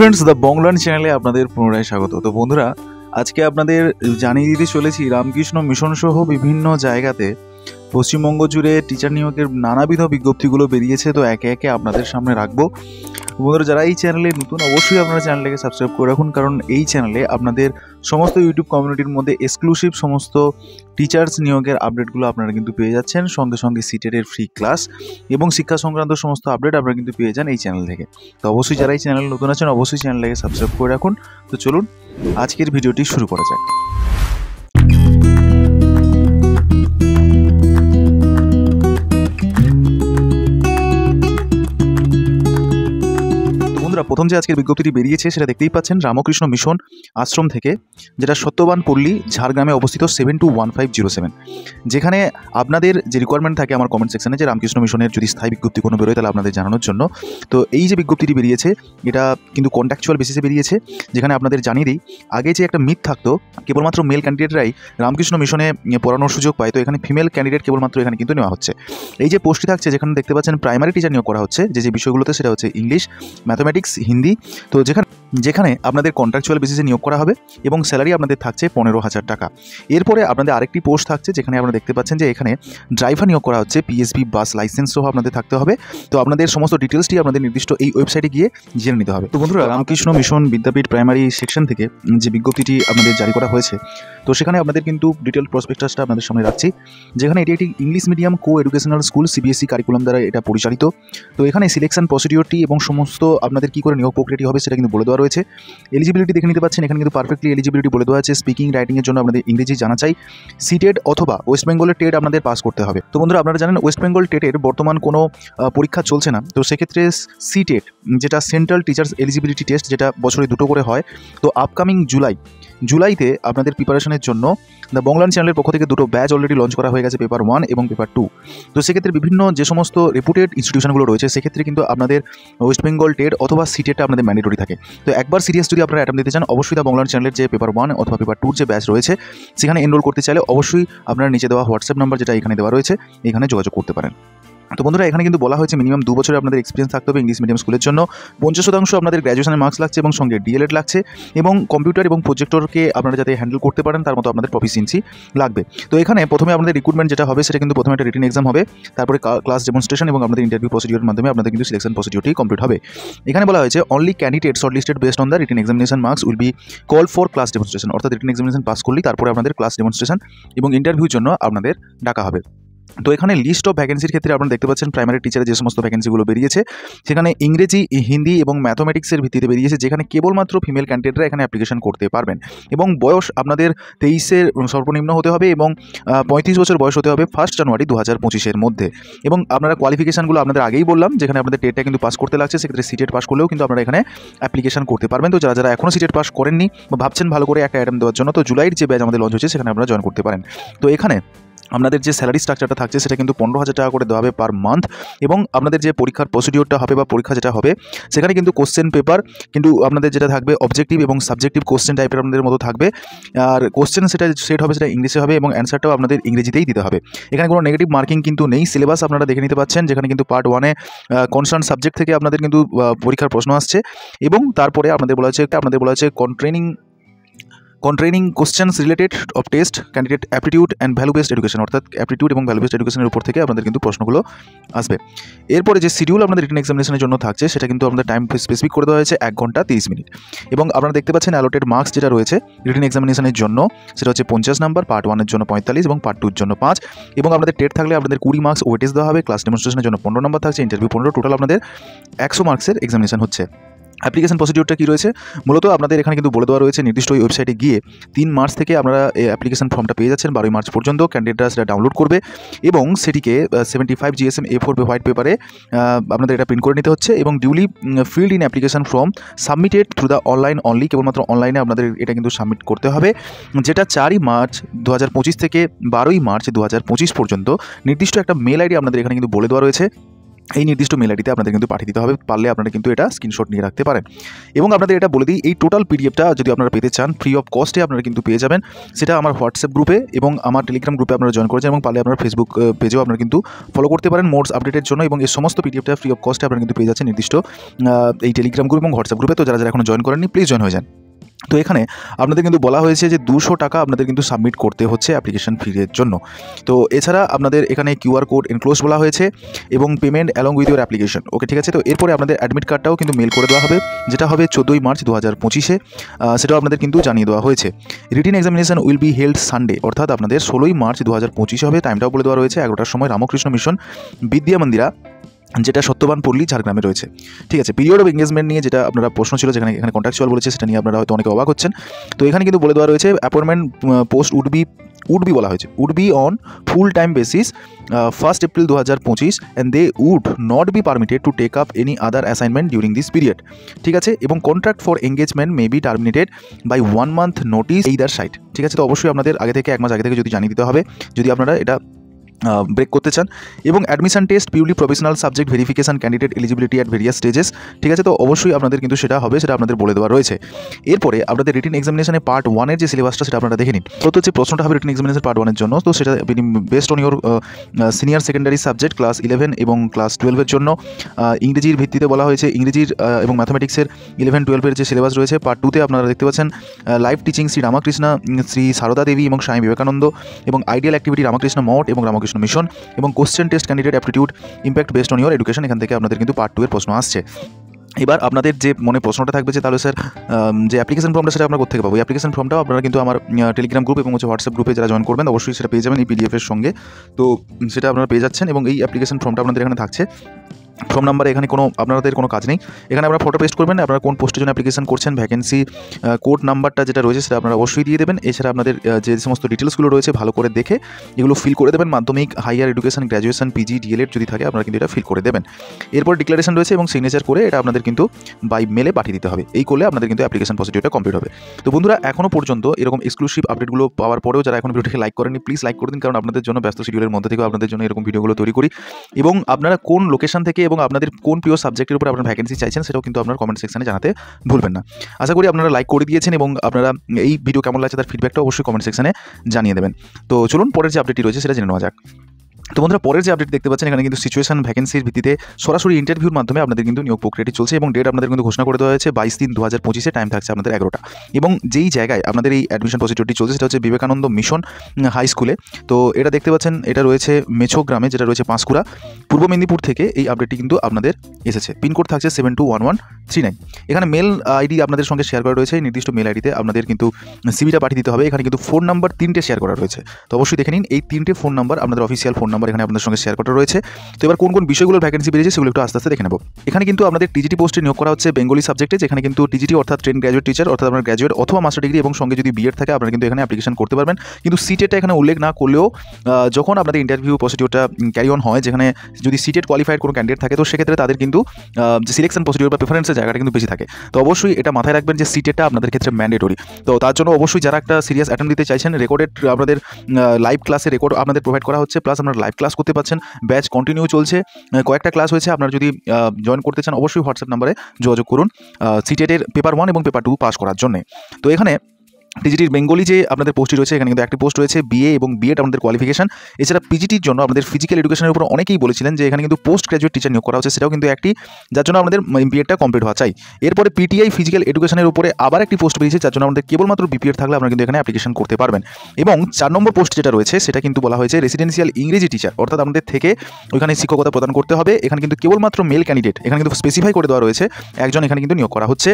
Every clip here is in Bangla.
ফ্রেন্ডস, দ্য বংলার্ন চ্যানেলে আপনাদের পুনরায় স্বাগত। তো বন্ধুরা, আজকে আপনাদের জানিয়ে দিতে চলেছি রামকৃষ্ণ মিশন সহ বিভিন্ন জায়গাতে পশ্চিমবঙ্গ জুড়ে টিচার নিয়োগের নানাবিধ বিজ্ঞপ্তিগুলো বেরিয়েছে। তো একে একে আপনাদের সামনে রাখবো। বন্ধুরা, যারা এই চ্যানেলে নতুন, অবশ্যই আপনারা চ্যানেলটাকে সাবস্ক্রাইব করে রাখুন, কারণ এই চ্যানেলে আপনাদের সমস্ত ইউটিউব কমিউনিটির মধ্যে এক্সক্লুসিভ সমস্ত টিচার্স নিয়োগের আপডেটগুলো আপনারা কিন্তু পেয়ে যাচ্ছেন। সঙ্গে সঙ্গে সিটেটের ফ্রি ক্লাস এবং শিক্ষা সংক্রান্ত সমস্ত আপডেট আপনারা কিন্তু পেয়ে যান এই চ্যানেল থেকে। তো অবশ্যই যারা এই চ্যানেলে নতুন আছেন, অবশ্যই চ্যানেলটাকে সাবস্ক্রাইব করে রাখুন। তো চলুন আজকের ভিডিওটি শুরু করা যাক। প্রথম যে আজকের বিজ্ঞপ্তিটি বেরিয়েছে সেটা দেখতেই পাচ্ছেন, রামকৃষ্ণ মিশন আশ্রম থেকে, যেটা সত্যবান পল্লী, ঝাড়গ্রামে অবস্থিত 721507। যেখানে আপনাদের যে রিকোয়ারমেন্ট থাকে আমার কমেন্ট সেকশনে, যে রামকৃষ্ণ মিশনের যদি স্থায়ী বিজ্ঞপ্তি কোনো বেরোয় তাহলে আপনাদের জানানোর জন্য। তো এই যে বিজ্ঞপ্তিটি বেরিয়েছে এটা কিন্তু কন্ট্রাকচুয়াল বেসিসে বেরিয়েছে। যেখানে আপনাদের জানিয়ে দিই, আগে যে একটা মিথ থাকতো কেবলমাত্র মেল ক্যান্ডিডেটরাই রামকৃষ্ণ মিশনে পড়ানোর সুযোগ পায়, তো এখানে ফিমেল ক্যান্ডিডেট কেবলমাত্র এখানে কিন্তু নেওয়া হচ্ছে। এই যে পোস্টটি থাকছে, যেখানে দেখতে পাচ্ছেন প্রাইমারি টিচার নিয়োগ করা হচ্ছে, যে বিষয়গুলোতে সেটা হচ্ছে ইংলিশ, ম্যাথমেটিক্স, হিন্দি। তো যেখানে আপনাদের কন্ট্রাকচুয়াল বেসিসে নিয়োগ করা হবে এবং স্যালারি আপনাদের থাকছে 15,000 টাকা। এরপরে আপনাদের আরেকটি পোস্ট থাকছে, যেখানে আপনারা দেখতে পাচ্ছেন যে এখানে ড্রাইভার নিয়োগ করা হচ্ছে, পিএসবি বাস লাইসেন্স সহ আপনাদের থাকতে হবে। তো আপনাদের সমস্ত ডিটেলসটি আপনাদের নির্দিষ্ট এই ওয়েবসাইটে গিয়ে জেনে নিতে হবে। তো বন্ধুরা, রামকৃষ্ণ মিশন বিদ্যাপীঠ প্রাইমারি সেকশন থেকে যে বিজ্ঞপ্তিটি আপনাদের জারি করা হয়েছে, তো সেখানে আপনাদের কিন্তু ডিটেল প্রসপেক্টাসটা আপনাদের সামনে রাখছি। যেখানে এটি একটি ইংলিশ মিডিয়াম কো এডুকেশনাল স্কুল, সিবিএসই কারিকুলাম দ্বারা এটা পরিচালিত। তো এখানে সিলেকশন প্রসিডিওরটি এবং সমস্ত আপনাদের কী করে নিয়োগ প্রক্রিয়াটি হবে সেটা কিন্তু বলে দেওয়া রয়েছে। এলিজিবিলিটি দেখে নিতে পাচ্ছেন, এখানে কিন্তু পারফেক্টলি এলিজিবিলিটি বলে দেওয়া আছে। স্পিকিং রাইটিংয়ের জন্য আপনাদের ইংরেজি জানা চাই। সিটেড অথবা ওয়েস্ট বেঙ্গলের টেট আপনাদের পাস করতে হবে। তো বন্ধুরা, আপনারা জানেন ওয়েস্ট বেঙ্গল টেটের বর্তমান কোনো পরীক্ষা চলছে না। তো সেক্ষেত্রে সিটেট, যেটা সেন্ট্রাল টিচার্স এলিজিবিলিটি টেস্ট, যেটা বছরে 2টো করে হয়, তো আপকামিং জুলাইতে আপনাদের প্রিপারেশনের জন্য দ্য বংলার্ন চ্যানেলের পক্ষ থেকে 2টো ব্যাচ অলরেডি লঞ্চ করা হয়ে গেছে, পেপার 1 এবং পেপার 2। তো সেক্ষেত্রে বিভিন্ন যে সমস্ত রেপুটেড ইনস্টিটিউশনগুলো রয়েছে, সেক্ষেত্রে কিন্তু আপনাদের ওয়েস্ট বেঙ্গল টেট অথবা সিটেটটা আপনাদের ম্যান্ডেটরি থাকে। তো একবার সিরিয়াস যদি আপনারা অ্যাটেম্প দিতে চান, অবশ্যই দ্য বংলার্ন চ্যানেলের যে পেপার 1 অথবা পেপার 2 যে ব্যাচ রয়েছে, সেখানে এনরোল করতে চাইলে অবশ্যই আপনারা নিচে দেওয়া হোয়াটসঅ্যাপ নাম্বার, যেটা এখানে দেওয়া রয়েছে, এখানে যোগাযোগ করতে পারেন। তো বন্ধুরা, এখানে কিন্তু বলা হয়েছে মিনিমাম 2 বছরের আপনাদের এক্সপিরিয়েন্স থাকতে হবে ইংলিশ মিডিয়াম স্কুলের জন্য। 50% আপনাদের গ্র্যাজুয়েশনের মার্কস লাগছে এবং সঙ্গে ডিএলএড লাগছে, এবং কম্পিউটার এবং প্রজেক্টরকে আপনারা যাতে হ্যান্ডেল করতে পারেন তার মতো আপনাদের প্রফিসিয়েন্সি লাগবে। তো এখানে প্রথমে আপনাদের রিক্রুটমেন্ট যেটা হবে, সেটা কিন্তু প্রথমে একটা রিটেন এক্সাম হবে, তারপরে ক্লাস ডেমনস্ট্রেশন এবং আপনাদের ইন্টারভিউ প্রসিডিওরের মাধ্যমে আপনাদের কিন্তু সিলেকশন প্রসিডিওরটি কমপ্লিট হবে। এখানে বলা হয়েছে only candidate shortlisted based on the written examination marks will be call for class demonstration. অর্থাৎ রিটেন এক্সামিনেশন পাস করলেই তারপরে আপনাদের ক্লাস ডেমনস্ট্রেশন এবং ইন্টারভিউর জন্য আপনাদের ডাকা হবে। তো এখানে লিস্ট অফ ভ্যাকেন্সির ক্ষেত্রে আপনারা দেখতে পাচ্ছেন প্রাইমারি টিচারের যে সমস্ত ভ্যাকেন্সিগুলো বেরিয়েছে, সেখানে ইংরেজি, হিন্দি এবং ম্যাথমেটিক্সের ভিত্তিতে বেরিয়েছে, যেখানে কেবলমাত্র ফিমেল ক্যান্ডিডেটরা এখানে অ্যাপ্লিকেশন করতে পারবেন। এবং বয়স আপনাদের 23-এর সর্বনিম্ন হতে হবে এবং 35 বছর বয়স হতে হবে 1 জানুয়ারি 2025-এর মধ্যে। এবং আপনারা কোয়ালিফিকেশানগুলো আপনাদের আগেই বললাম, যেখানে আপনাদের টেটটা কিন্তু পাস করতে লাগছে, সেক্ষেত্রে সিটেট পাস করলেও কিন্তু আপনারা এখানে অ্যাপ্লিকেশন করতে পারবেন। তো যারা এখনও সিটেট পাস করেননি বা ভাবছেন ভালো করে একটা অ্যাটেম্প দেওয়ার জন্য, তো জুলাইয়ের যে ব্যাচ আমাদের লঞ্চ হচ্ছে, সেখানে আপনারা জয়েন করতে পারেন। তো এখানে আপনাদের যে স্যালারি স্ট্রাকচারটা থাকছে, সেটা কিন্তু 15,000 টাকা করে দেওয়া হবে পার মান্থ। এবং আপনাদের যে পরীক্ষার প্রসিডিওরটা হবে বা পরীক্ষা যেটা হবে, সেখানে কিন্তু কোশ্চেন পেপার কিন্তু আপনাদের যেটা থাকবে অবজেক্টিভ এবং সাবজেক্টিভ কোশ্চেন টাইপের আপনাদের মতো থাকবে। আর কোশ্চেন সেটা সেট হবে, সেটা ইংলিশে হবে এবং অ্যান্সারটাও আপনাদের ইংরেজিতেই দিতে হবে। এখানে কোনো নেগেটিভ মার্কিং কিন্তু নেই। সিলেবাস আপনারা দেখে নিতে পাচ্ছেন, যেখানে কিন্তু পার্ট 1-এ কনসার্ন সাবজেক্ট থেকে আপনাদের কিন্তু পরীক্ষার প্রশ্ন আসছে। এবং তারপরে আপনাদের বলা হয়েছে containing questions related of test candidate aptitude and value based education. অর্থাৎ অ্যাপটিটিউড এবং ভ্যালু বেসড এডুকেশনের উপর থেকে আপনাদের কিন্তু প্রশ্নগুলো আসবে। এরপরে যে শিডিউল আপনাদের রিটেন এক্সামিনেশনের জন্য থাকছে, সেটা কিন্তু আপনাদের টাইম স্পেসিফিক করে দেওয়া হয়েছে 1 ঘন্টা 30 মিনিট। এবং আপনারা দেখতে পাচ্ছেন অ্যালোটেড মার্কস যেটা রয়েছে রিটেন এক্সামিনেশনের জন্য, সেটা হচ্ছে 50 নাম্বার, পার্ট 1-এর জন্য 45 এবং পার্ট 2-এর জন্য 5। এবং আপনাদের টেট থাকলে আপনাদের 20 মার্কস ওয়েটেজ দেওয়া হবে, ক্লাস ডেমনস্ট্রেশনের জন্য 15 নাম্বার থাকছে, ইন্টারভিউ 15, টোটাল আপনাদের 100 মার্কসের এক্সামিনেশন হচ্ছে। অ্যাপ্লিকেশন প্রসিডিওরটা কী রয়েছে, মূলত আপনাদের এখানে কিন্তু বলে দেওয়া রয়েছে নির্দিষ্ট ওই ওয়েবসাইটে গিয়ে 3 মার্চ থেকে আপনারা এই অ্যাপ্লিকেশন ফর্মটা পেয়ে যাচ্ছেন। 12 মার্চ পর্যন্ত ক্যান্ডিডেটরা সেটা ডাউনলোড করবে এবং সেটিকে 75 GSM A4 হোয়াইট পেপারে আপনাদের এটা প্রিন্ট করে নিতে হচ্ছে এবং duly field in application form submitted through the online only. কেবলমাত্র অনলাইনে আপনাদের এটা কিন্তু সাবমিট করতে হবে, যেটা 4 মার্চ 2025 থেকে 12 মার্চ 2025 পর্যন্ত নির্দিষ্ট একটা মেল আইডি আপনাদের এখানে কিন্তু বলে দেওয়া রয়েছে। এই নির্দিষ্ট মেল আইডিতে আপনাদের কিন্তু পাঠিয়ে দিতে হবে। পারলে আপনারা কিন্তু এটা স্ক্রিনশট নিয়ে রাখতে পারেন। এবং আপনাদের এটা বলে দিই, এই টোটাল পিডিএফটা যদি আপনারা পেতে চান ফ্রি অফ কস্টে আপনারা কিন্তু পেয়ে যাবেন। সেটা আমার হোয়াটসঅ্যাপ গ্রুপে এবং আমার টেলিগ্রাম গ্রুপে আপনারা জয়েন করেছেন, এবং পারলে আপনারা ফেসবুক পেজেও আপনারা কিন্তু ফলো করতে পারেন মোডস আপডেটের জন্য। এবং এই সমস্ত পিডিএফটা ফ্রি অফ কস্টে আপনারা কিন্তু পেয়ে যাচ্ছেন নির্দিষ্ট এই টেলিগ্রাম গ্রুপ এবং হোয়াটসঅ্যাপ গ্রুপে। তো যারা যারা এখনো জয়েন করেননি প্লিজ জয়েন হয়ে যান। তো এখানে আপনাদের কিন্তু বলা হয়েছে যে 200 টাকা আপনাদের কিন্তু সাবমিট করতে হচ্ছে অ্যাপ্লিকেশন ফির জন্য। তো এছাড়া আপনাদের এখানে কিউআর কোড এনক্লোজ বলা হয়েছে এবং payment along with your application. Okay, ঠিক আছে। তো এরপরে আপনাদের অ্যাডমিট কার্ডটাও কিন্তু মেল করে দেওয়া হবে, যেটা হবে 14ই মার্চ 2025-এ। সেটাও আপনাদের কিন্তু জানিয়ে দেওয়া হয়েছে। Written examination will be held Sunday, অর্থাৎ আপনাদের 16ই মার্চ 2025 হবে। টাইমটাও বলে দেওয়া রয়েছে 11টার সময়, রামকৃষ্ণ মিশন বিদ্যা মন্দিরা, যেটা সত্যবান পল্লী ঝাড়গ্রামে রয়েছে। ঠিক আছে। পিরিয়ড অফ এঙ্গেজমেন্ট নিয়ে যেটা আপনারা প্রশ্ন ছিল, যেখানে এখানে কন্ট্রাকচুয়াল বলেছে, সেটা নিয়ে আপনারা হয়তো অনেকে অবাক হচ্ছেন। তো এখানে কিন্তু বলে দেওয়া রয়েছে অ্যাপয়েন্টমেন্ট পোস্ট উড বি বলা হয়েছে, would be on full time basis 1 April 2025 and they would not be permitted to take up any other assignment during this period. ঠিক আছে। এবং contract for engagement may be terminated by 1 month notice either side. ঠিক আছে। তো অবশ্যই আপনাদের আগে থেকে 1 মাস আগে থেকে যদি জানিয়ে দিতে হবে যদি আপনারা এটা ব্রেক করতে চান। এবং admission test purely professional subject verification candidate eligibility at various stages. ঠিক আছে। তো অবশ্যই আপনাদের কিন্তু সেটা হবে, সেটা আপনাদের বলে দেওয়া রয়েছে। এরপরে আপনাদের রিটিন এক্সামিনেশনে পার্ট 1-এর যে সিলেবাসটা সেটা আপনারা দেখে নিন। তো হচ্ছে প্রশ্নটা হবে রিটিন এক্সামিনেশন পার্ট 1-এর জন্য। তো সেটা best on your senior secondary subject class 11 এবং ক্লাস 12-এর জন্য। ইংরেজির ভিত্তিতে বলা হয়েছে, ইংরেজির এবং ম্যাথামেটিক্সের 11-12-এর যে সিলেবাস রয়েছে। পার্ট 2-তে আপনারা দেখতে পাচ্ছেন লাইভ টিচিং শ্রী রামকৃষ্ণ, শ্রী সারদা দেবী এবং স্বামী বিবেকানন্দ, এবং আইডিয়াল অ্যাক্টিভিটি রামকৃষ্ণ মঠ এবং রামকৃষ্ণ মিশন, এবং question test candidate aptitude impact based on your education. এখান থেকে আপনাদের কিন্তু পার্ট 2-এর প্রশ্ন আসছে। এবার আপনাদের যে মনে প্রশ্নটা থাকবে যে তাহলে স্যার যে অ্যাপ্লিকেশন ফর্মটা সেটা আমরা কোথেকে পাবো? এই অ্যাপ্লিকেশন ফর্মটাও আপনারা কিন্তু আমার টেলিগ্রাম গ্রুপ এবং হোয়াটসঅ্যাপ গ্রুপে যারা জয়েন করবেন অবশ্যই সেটা পেয়ে যাবেন এই পিডিএফের সঙ্গে। তো সেটা আপনারা পেয়ে যাচ্ছেন, এবং এই অ্যাপ্লিকেশন ফর্মটা আপনাদের এখানে থাকছে। ফর্ম নাম্বারে এখানে আপনাদের কোনো কাজ নেই। এখানে আপনারা ফটো পেস্ট করবেন, আপনারা কোন পোস্টের জন্য অ্যাপ্লিকেশন করছেন, ভ্যাকেন্সি কোড নাম্বারটা যেটা রয়েছে সেটা আপনারা অবশ্যই দিয়ে দেবেন। এছাড়া আপনাদের যে সমস্ত ডিটেলসগুলো রয়েছে ভালো করে দেখে এগুলো ফিল করে দেবেন। মাধ্যমিক, higher education, graduation, PG, DElEd যদি থাকে আপনারা কিন্তু এটা ফিল করে দেবেন। এরপর ডিক্লারেশন রয়েছে এবং সিগনেচার করে এটা আপনাদের কিন্তু বাই মেলে পাঠিয়ে দিতে হবে। এই করলে আপনাদের কিন্তু অ্যাপ্লিকেশন প্রসিডিউরটা কমপ্লিট হবে। তো বন্ধুরা, এখনও পর্যন্ত এরকম এক্সক্লুসিভ আপডেটগুলো পাওয়ার পরেও যারা এখন ভিডিওটিকে লাইক করেননি প্লিজ লাইক করে দিন, কারণ আপনাদের জন্য ব্যস্ত শিডিউলের মধ্যে থেকেও আপনাদের জন্য এরকম ভিডিওগুলো তৈরি করি। এবং আপনারা কোন লোকেশন থেকে এবং আপনাদের কোন প্রিয় সাবজেক্টের উপর আপনারা ভ্যাকেন্সি চাইছেন সেটাও কিন্তু আপনারা কমেন্ট সেকশনে জানাতে ভুলবেন না। আশা করি আপনারা লাইক করে দিয়েছেন এবং আপনারা এই ভিডিও কেমন লাগছে তার ফিডব্যাকটা অবশ্যই কমেন্ট সেকশনে জানিয়ে দেবেন। তো চলুন পরের যে আপডেটটি রয়েছে সেটা জেনে নেওয়া যাক। তো বন্ধুরা, পরের যে আপডেট দেখতে পাচ্ছেন এখানে কিন্তু সিচুয়েশন ভ্যাকেন্সির ভিত্তিতে সরাসরি ইন্টারভিউর মাধ্যমে আপনাদের কিন্তু নিয়োগ প্রক্রিয়াটি চলছে, এবং ডেট আপনাদের কিন্তু ঘোষণা করে দেওয়া হয়েছে 22/3/2025, টাইম থাকছে আপনাদের 11টা। এবং যেই জায়গায় আপনাদের এই অ্যাডমিশন প্রসিডিউরটি চলছে সেটা হচ্ছে বিবেকানন্দ মিশন হাই স্কুলে। তো এটা দেখতে পাচ্ছেন, এটা রয়েছে মেছো গ্রামে, যেটা রয়েছে পাঁশকুড়া, পূর্ব মেদিনীপুর থেকে এই আপডেটটি কিন্তু আপনাদের এসেছে। পিনকোড থাকছে 721139। এখানে মেল আইডি আপনাদের সঙ্গে শেয়ার করা রয়েছে। এই নির্দিষ্ট মেল আইডিতে আপনাদের কিন্তু সিভিটা পাঠিয়ে দিতে হবে। এখানে কিন্তু ফোন নাম্বার 3টে শেয়ার করা রয়েছে। তো অবশ্যই দেখে নিন, এই 3টে ফোন নাম্বার আপনাদের অফিসিয়াল ফোন নাম্বার এখানে আপনাদের সঙ্গে শেয়ার করা রয়েছে। তো এবার কোন কোন বিষয়গুলোর ভ্যাকেন্সি বেরিয়েছে সেগুলো একটু আস্তে আস্তে দেখে নেব। এখানে কিন্তু আপনাদের টিজিটি পোস্টে নিয়োগ করা হচ্ছে বেঙ্গলি সাবজেক্টে, যেখানে কিন্তু টিজিটি অর্থাৎ ট্রেন গ্র্যাজুয়েট টিচার, অর্থাৎ আপনার গ্র্যাজুয়েট অথবা মাস্টার ডিগ্রি এবং সঙ্গে যদি বিএড থাকে আপনারা কিন্তু এখানে অ্যাপ্লিকেশন করতে পারবেন। কিন্তু সিটেটটা এখানে উল্লেখ না করলেও যখন আপনাদের ইন্টারভিউ প্রসিডিউরটা ক্যারি অন হয়, যেখানে যদি সিটেট কোয়ালিফাইড কোনো ক্যান্ডিডেট থাকে তো সেক্ষেত্রে তাদের কিন্তু যে সিলেকশন প্রসিডিউর বা প্রেফারেন্সের জায়গাটা কিন্তু বেশি থাকে। তো অবশ্যই এটা মাথায় রাখবেন যে সিটেটটা আপনাদের ক্ষেত্রে ম্যান্ডেটরি। তো তার জন্য অবশ্যই যারা একটা সিরিয়াস অ্যাটেম্প দিতে চাইছেন, রেকর্ডেড আপনাদের লাইভ ক্লাসে রেকর্ড আপনাদের প্রোভাইড করা হচ্ছে, প্লাস আপনারা লাইভ ক্লাস করতে পারছেন। ব্যাচ কন্টিনিউ চলছে, কয়েকটা ক্লাস হয়েছে। আপনারা যদি জয়েন করতে চান অবশ্যই হোয়াটসঅ্যাপ নাম্বারে যোগাযোগ করুন সিটেটের পেপার 1 এবং পেপার 2 পাস করার জন্য। তো এখানে টিজিটির বেঙ্গলি যে আপনাদের পোস্টটি রয়েছে, এখানে কিন্তু একটি পোস্ট রয়েছে বিএ এবং বিএড আপনাদের কোয়ালিফিকেশন। এছাড়া পিজিটির জন্য আপনাদের ফিজিক্যাল এডুকেশনের উপর অনেকেই বলেছিলেন যে এখানে কিন্তু পোস্ট গ্র্যাজুয়েট টিচার নিয়োগ করা হচ্ছে, সেটাও কিন্তু একটি, যার জন্য আমাদের বিএডটা কমপ্লিট হওয়া চাই। এরপরে পিটিআই ফিজিক্যাল এডুকেশনের উপরে আবার একটি পোস্ট বেরিয়েছে, যার জন্য আমাদের কেবলমাত্র বিপিএড থাকলে আপনারা কিন্তু এখানে অ্যাপ্লিকেশন করতে পারবেন। এবং 4 নম্বর পোস্ট যেটা রয়েছে সেটা কিন্তু বলা হয়েছে রেসিডেন্সিয়াল ইংরেজি টিচার, অর্থাৎ আমাদের থেকে ওইখানে শিক্ষকতা প্রদান করতে হবে। এখানে কিন্তু কেবলমাত্র মেল ক্যান্ডিডেট এখানে কিন্তু স্পেসিফাই করে দেওয়া রয়েছে, একজন এখানে কিন্তু নিয়োগ করা হচ্ছে,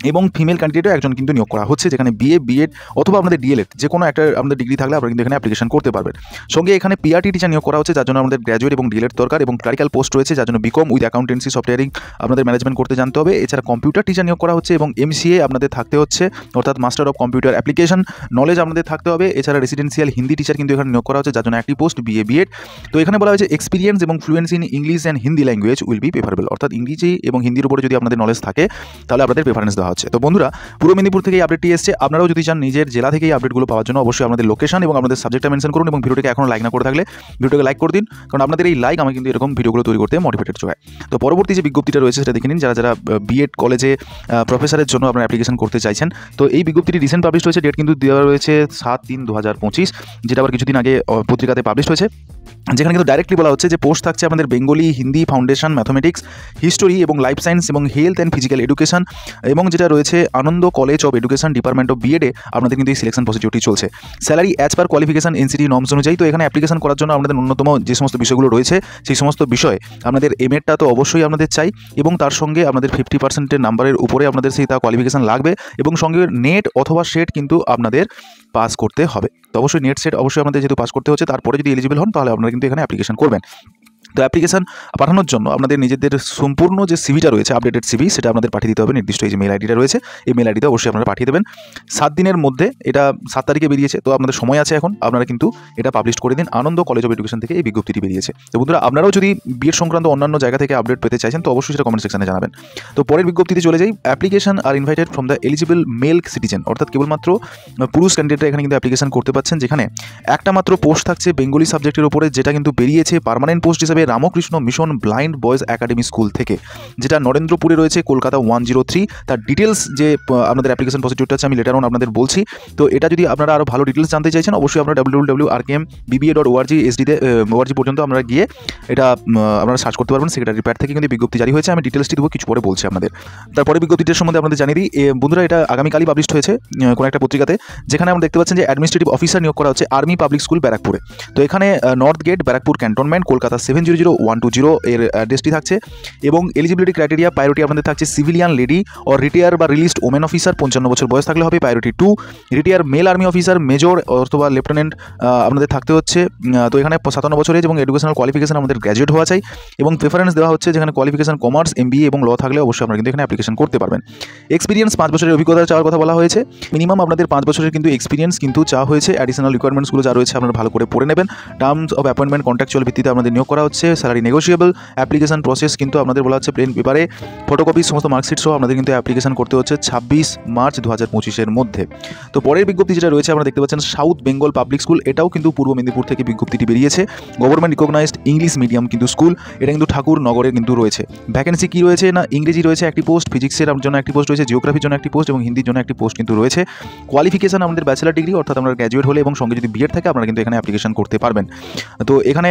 এবং ফিমেল ক্যান্ডিডেটও একজন কিন্তু নিয়োগ করা হচ্ছে, যেখানে বিএ বিএড অথবা আপনাদের ডিএলএড যে কোনো একটা আপনাদের ডিগ্রি থাকলে আপনারা কিন্তু এখানে অ্যাপ্লিকেশন করতে পারবেন। সঙ্গে এখানে পিআরটি টিচার নিয়োগ করা হচ্ছে, যার জন্য আমাদের গ্র্যাজুয়েট এবং ডিএলএড দরকার, এবং ক্লারিক্যাল পোস্ট রয়েছে, যার জন্য বিকম উইথ অ্যাকাউন্টেন্সি সফটওয়্যারিং আপনাদের ম্যানেজমেন্ট করতে জানতে হবে। এছাড়া কম্পিউটার টিচার নিয়োগ করা হচ্ছে, এবং এমসিএ আপনাদের থাকতে হচ্ছে, অর্থাৎ master of computer application knowledge আপনাদের থাকতে হবে। এছাড়া রেসিডেন্সিয়াল হিন্দি টিচার কিন্তু এখানে নিয়োগ করা হচ্ছে, যার জন্য একটি পোস্ট বিএ বিএড। তো এখানে বলা হয়েছে এক্সপিরিয়েন্স এবং fluency in English and Hindi language will be preferable, অর্থাৎ ইংরেজি এবং হিন্দির উপরে যদি আপনাদের নলেজ থাকে তাহলে আপনাদের প্রেফারেন্স দেওয়া হবে। দেওয়া হচ্ছে। তো বন্ধুরা, পূর্ব মেদিনীপুর থেকে এই আপডেটটি এসেছে। আপনারাও যদি চান নিজের জেলা থেকে এই আপডেটগুলো পাওয়ার জন্য অবশ্যই আমাদের লোকেশন এবং আমাদের সাবজেক্টটা মেনশন করুন, এবং ভিডিওটিকে এখনও লাইক না করে থাকলে ভিডিওটাকে লাইক করে দিন, কারণ আপনাদের এই লাইক আমাকে কিন্তু এরকম ভিডিওগুলো তৈরি করতে মোটিভেটেড যোগায়। তো পরবর্তী যে বিজ্ঞপ্তিটা রয়েছে সেটা দেখে নিন। যারা বিএড কলেজে প্রফেসরের জন্য আপনারা অ্যাপ্লিকেশন করতে চাইছেন, তো এই বিজ্ঞপ্তিটি রিসেন্ট পাবলিশ হয়েছে। ডেট কিন্তু দেওয়া রয়েছে 7/3/2025, যেটা আবার কিছুদিন আগে পত্রিকাতে পাবলিশ হয়েছে, যেখানে কিন্তু ডাইরেক্টলি বলা হচ্ছে যে পোস্ট থাকছে আমাদের Bengali, Hindi, foundation, mathematics, history এবং লাইফ সায়েন্স এবং হেলথ অ্যান্ড ফিজিক্যাল এডুকেশন, এবং যেটা রয়েছে Ananda college of education department of বিএডে আপনাদের কিন্তু এই সিলেকশন প্রসিডিউরটি চলছে। Salary as per qualification NCTE norms অনুযায়ী। তো এখানে অ্যাপ্লিকেশন করার জন্য আমাদের ন্যূনতম যে সমস্ত বিষয়গুলো রয়েছে সেই সমস্ত বিষয় আপনাদের এমএডটা তো অবশ্যই আপনাদের চাই, এবং তার সঙ্গে আপনাদের 50% নাম্বারের উপরে আপনাদের সেই তা কোয়ালিফিকেশন লাগবে, এবং সঙ্গে নেট অথবা সেট কিন্তু আপনাদের পাস করতে হবে। তো অবশ্যই নেট সেট অবশ্যই আমাদের যেহেতু পাস করতে হচ্ছে, তারপরে যদি এলিজিবল হন তাহলে আপনারা কিন্তু এখানে অ্যাপ্লিকেশন করবেন। তো অ্যাপ্লিকেশন পাঠানোর জন্য আপনাদের নিজেদের সম্পূর্ণ যে সিভিটা রয়েছে, আপডেটেড সিভি, সেটা আপনাদের পাঠিয়ে দিতে হবে নির্দিষ্ট এই যে মেল আইডিটা রয়েছে, এই মেল আইডিতে অবশ্যই আপনারা পাঠিয়ে দেবেন। 7 দিনের মধ্যে, এটা 7 তারিখে বেরিয়েছে, তো আপনাদের সময় আছে এখন, আপনারা কিন্তু এটা পাবলিশ করে দিন। আনন্দ কলেজ অফ এডুকেশন থেকে এই বিজ্ঞপ্তিটি বেরিয়েছে। তো বন্ধুরা, আপনারাও যদি বিএড সংক্রান্ত অন্যান্য জায়গা থেকে আপডেট পেতে চাইছেন তো অবশ্যই সেটা কমেন্ট সেকশনে জানাবেন। তো পরের বিজ্ঞপ্তিতে চলে যাই। Application are invited from the eligible male citizen, অর্থাৎ কেবলমাত্র পুরুষ ক্যান্ডিডেটরা এখানে কিন্তু অ্যাপ্লিকেশন করতে পারছেন, যেখানে একটা মাত্র পোস্ট থাকছে বেঙ্গলি সাবজেক্টের উপরে, যেটা কিন্তু বেরিয়েছে পার্মানেন্ট পোস্ট হিসেবে Ramakrishna mission blind boys academy school থেকে, যেটা নরেন্দ্রপুরে রয়েছে, কলকাতা 103। তার ডিটেলস যে আপনাদের অ্যাপ্লিকেশন প্রসিডিউরটা আছে আমি লেটার অন আপনাদের বলছি। তো এটা যদি আপনারা আরও ভালো ডিটেলস জানতে চাইছেন অবশ্যই আপনারা www.rkmBBA.org পর্যন্ত আমরা গিয়ে এটা আপনারা সার্চ করতে পারবেন। সেক্রেটারি প্যাড থেকে কিন্তু বিজ্ঞপ্তি জারি হয়েছে, আমি ডিটেলসটি দেবো কিছু পরে বলছি আপনাদের। তারপরে বিজ্ঞপ্তিটার সম্বন্ধে আপনাদের জানিয়ে দিই বন্ধুরা, এটা আগামীকালই পাবলিশ হয়েছে কোনো একটা পত্রিকাতে, যেখানে আমরা দেখতে পাচ্ছেন যে অ্যাডমিনিস্ট্রেটিভ অফিসার নিয়োগ করা হচ্ছে আর্মি পাবলিক স্কুল ব্যারাকপুরে। তো এখানে north gate, Barrackpore cantonment, Kolkata 700120 এর অ্যাড্রেসটি থাকছে, এবং এলিজিবিলিটি ক্রাইটেরিয়া প্রায়োরিটি আপনাদের থাকছে সিভিলিয়ান লেডি অর রিটায়ার বা রিলিজড ওমেন অফিসার 55 বছর বয়স থাকলে হবে, priority 2। Retire male army officer major অথবা লেফটেন্যান্ট আপনাদের থাকতে হচ্ছে। তো এখানে 57 বছর এজ এবং এডুকেশনাল কোয়ালিফিকেশন আমাদের গ্র্যাজুয়েট হওয়া চাই, এবং প্রেফারেন্স দেওয়া হচ্ছে যেখানে কোয়ালিফিকেশন কমার্স, এমবিএ এবং ল থাকলে অবশ্যই আপনারা কিন্তু এখানে অ্যাপ্লিকেশন করতে পারবেন। এক্সপিরিয়েন্স 5 বছরের অভিজ্ঞতা চাওয়ার কথা বলা হয়েছে। মিনিমাম আপনাদের 5 বছরের কিন্তু এক্সপিরিয়েন্স কিন্তু চাওয়া হয়েছে। অ্যাডিশনাল রিকোয়ারমেন্টসগুলো যা রয়েছে আপনারা ভালো করে পড়ে নেবেন। টার্মস অফ অ্যাপয়েন্টমেন্ট কন্ট্রাকচুয়াল ভিত্তিতে আপনাদের নিয়োগ করা হচ্ছে। Salary negotiable. অ্যাপ্লিকেশন প্রসেস কিন্তু আপনাদের বলা হচ্ছে প্লেন পেপারে ফটোকপি সমস্ত মার্কশিট সহ আপনাদের কিন্তু অ্যাপ্লিকেশন করতে হচ্ছে 26 মার্চ 2025 মধ্যে। তো পরের বিজ্ঞপ্তি যেটা রয়েছে আপনারা দেখতে পাচ্ছেন সাউথ বেঙ্গল পাবলিক স্কুল, এটাও কিন্তু পূর্ব মেদিনীপুর থেকে বিজ্ঞপ্তিটি বেরিয়েছে। গভর্নমেন্ট রিকগনাইজড ইংলিশ মিডিয়াম কিন্তু স্কুল, এটা কিন্তু ঠাকুর নগরে কিন্তু রয়েছে। ভ্যাকেন্সি কি রয়েছে না, ইংরেজি রয়েছে একটি পোস্ট, ফিজিক্সের জন্য একটি পোস্ট রয়েছে, জিওগ্রাফির জন্য একটি পোস্ট এবং হিন্দির জন্য একটি পোস্ট কিন্তু রয়েছে। কোয়ালিফিকেশন আমাদের ব্যাচেলার ডিগ্রি, অর্থাৎ আপনারা গ্র্যাজুয়েট হলে এবং সঙ্গে যদি বিএড থাকে আপনারা কিন্তু এখানে অ্যাপ্লিকেশন করতে পারবেন। তো এখানে